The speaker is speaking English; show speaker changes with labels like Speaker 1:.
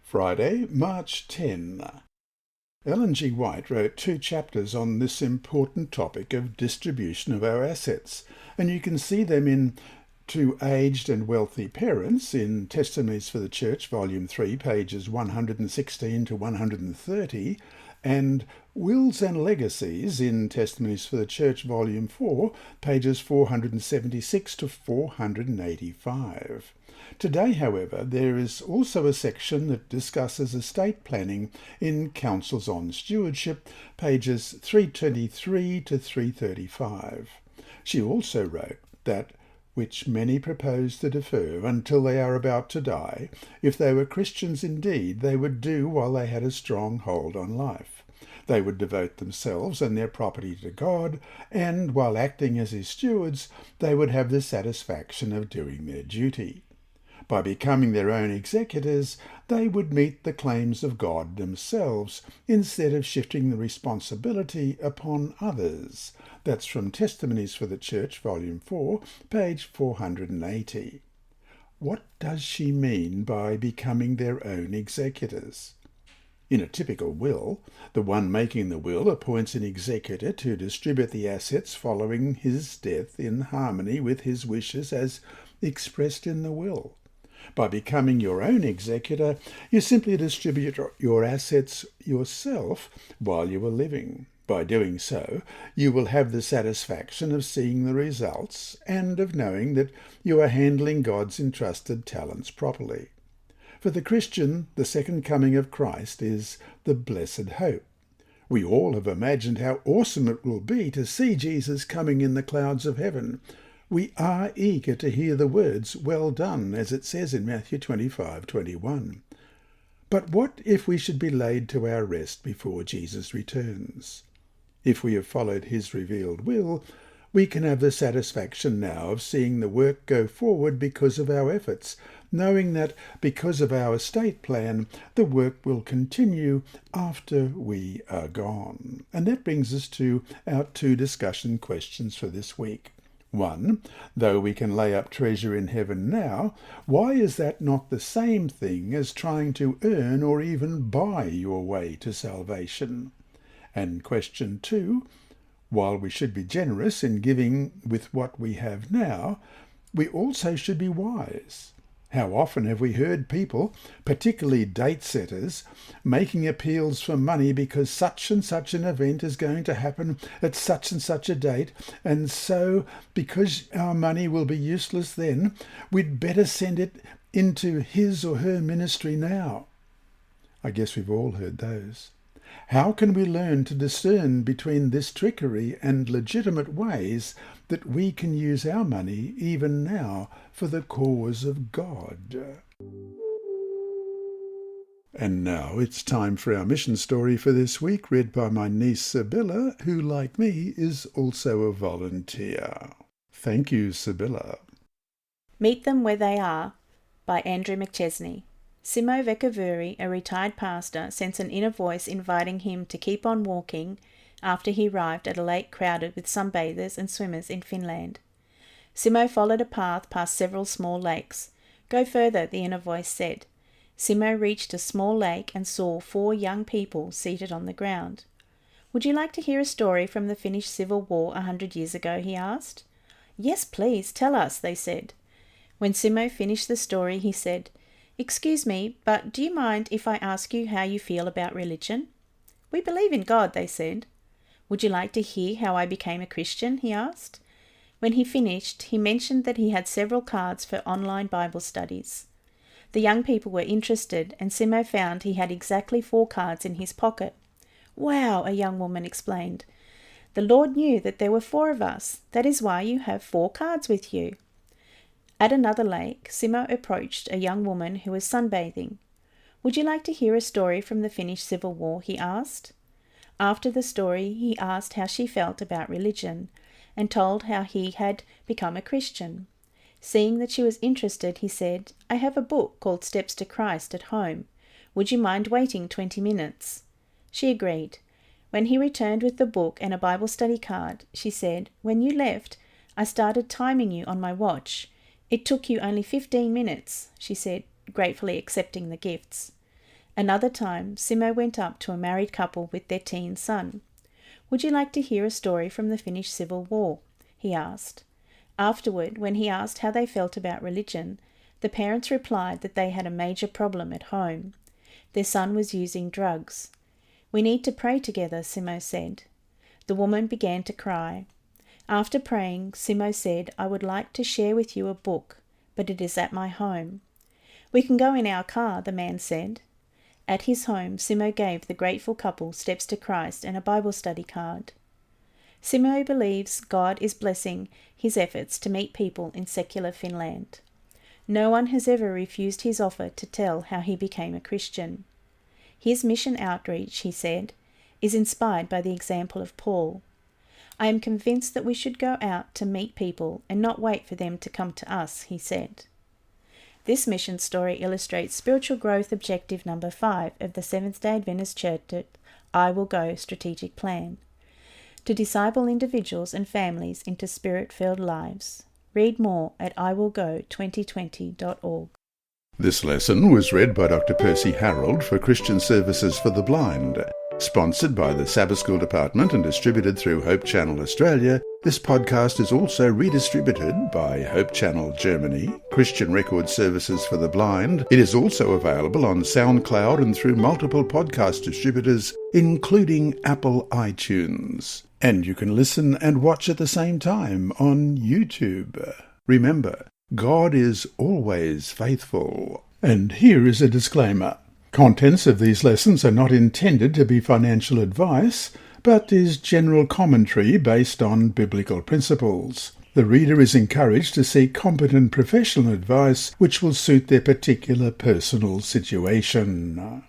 Speaker 1: Friday, March 10. Ellen G. White wrote 2 chapters on this important topic of distribution of our assets, and you can see them in To Aged and Wealthy Parents in Testimonies for the Church, Volume 3, pages 116 to 130, and Wills and Legacies in Testimonies for the Church, Volume 4, pages 476 to 485. Today, however, there is also a section that discusses estate planning in Counsels on Stewardship, pages 323 to 335. She also wrote that which many propose to defer until they are about to die, if they were Christians indeed, they would do while they had a strong hold on life. They would devote themselves and their property to God, and while acting as his stewards, they would have the satisfaction of doing their duty. By becoming their own executors, they would meet the claims of God themselves, instead of shifting the responsibility upon others. That's from Testimonies for the Church, Volume 4, page 480. What does she mean by becoming their own executors? In a typical will, the one making the will appoints an executor to distribute the assets following his death in harmony with his wishes as expressed in the will. By becoming your own executor, you simply distribute your assets yourself while you are living. By doing so, you will have the satisfaction of seeing the results and of knowing that you are handling God's entrusted talents properly. For the Christian, the second coming of Christ is the blessed hope. We all have imagined how awesome it will be to see Jesus coming in the clouds of heaven. We are eager to hear the words, "Well done," as it says in Matthew 25:21. But what if we should be laid to our rest before Jesus returns? If we have followed his revealed will, we can have the satisfaction now of seeing the work go forward because of our efforts, knowing that because of our estate plan, the work will continue after we are gone. And that brings us to our 2 discussion questions for this week. 1. Though we can lay up treasure in heaven now, why is that not the same thing as trying to earn or even buy your way to salvation? And question 2. While we should be generous in giving with what we have now, we also should be wise. How often have we heard people, particularly date setters, making appeals for money because such and such an event is going to happen at such and such a date, and so, because our money will be useless then, we'd better send it into his or her ministry now. I guess we've all heard those. How can we learn to discern between this trickery and legitimate ways that we can use our money even now for the cause of God? And now it's time for our mission story for this week, read by my niece Sibylla, who, like me, is also a volunteer. Thank you, Sibylla.
Speaker 2: Meet Them Where They Are by Andrew McChesney. Simo Vekavuri, a retired pastor, sensed an inner voice inviting him to keep on walking after he arrived at a lake crowded with sunbathers and swimmers in Finland. Simo followed a path past several small lakes. Go further, the inner voice said. Simo reached a small lake and saw 4 young people seated on the ground. Would you like to hear a story from the Finnish Civil War 100 years ago, he asked. Yes, please, tell us, they said. When Simo finished the story, he said, Excuse me, but do you mind if I ask you how you feel about religion? We believe in God, they said. Would you like to hear how I became a Christian, he asked. When he finished, he mentioned that he had several cards for online Bible studies. The young people were interested, and Simo found he had exactly 4 cards in his pocket. Wow, a young woman explained. The Lord knew that there were 4 of us. That is why you have 4 cards with you. At another lake, Simo approached a young woman who was sunbathing. Would you like to hear a story from the Finnish Civil War, he asked. After the story, he asked how she felt about religion, and told how he had become a Christian. Seeing that she was interested, he said, I have a book called Steps to Christ at home. Would you mind waiting 20 minutes? She agreed. When he returned with the book and a Bible study card, she said, When you left, I started timing you on my watch. It took you only 15 minutes, she said, gratefully accepting the gifts. Another time, Simo went up to a married couple with their teen son. "Would you like to hear a story from the Finnish Civil War?" he asked. Afterward, when he asked how they felt about religion, the parents replied that they had a major problem at home. Their son was using drugs. "We need to pray together," Simo said. The woman began to cry. After praying, Simo said, "I would like to share with you a book, but it is at my home." "We can go in our car," the man said. At his home, Simo gave the grateful couple steps to Christ and a Bible study card. Simo believes God is blessing his efforts to meet people in secular Finland. No one has ever refused his offer to tell how he became a Christian. His mission outreach, he said, is inspired by the example of Paul. "I am convinced that we should go out to meet people and not wait for them to come to us," he said. This mission story illustrates spiritual growth objective number 5 of the Seventh-day Adventist Church I Will Go strategic plan: to disciple individuals and families into spirit-filled lives. Read more at iwillgo2020.org.
Speaker 1: This lesson was read by Dr. Percy Harrold for Christian Services for the Blind. Sponsored by the Sabbath School Department and distributed through Hope Channel Australia, this podcast is also redistributed by Hope Channel Germany, Christian Record Services for the Blind. It is also available on SoundCloud and through multiple podcast distributors, including Apple iTunes. And you can listen and watch at the same time on YouTube. Remember, God is always faithful. And here is a disclaimer. Contents of these lessons are not intended to be financial advice, but is general commentary based on biblical principles. The reader is encouraged to seek competent professional advice which will suit their particular personal situation.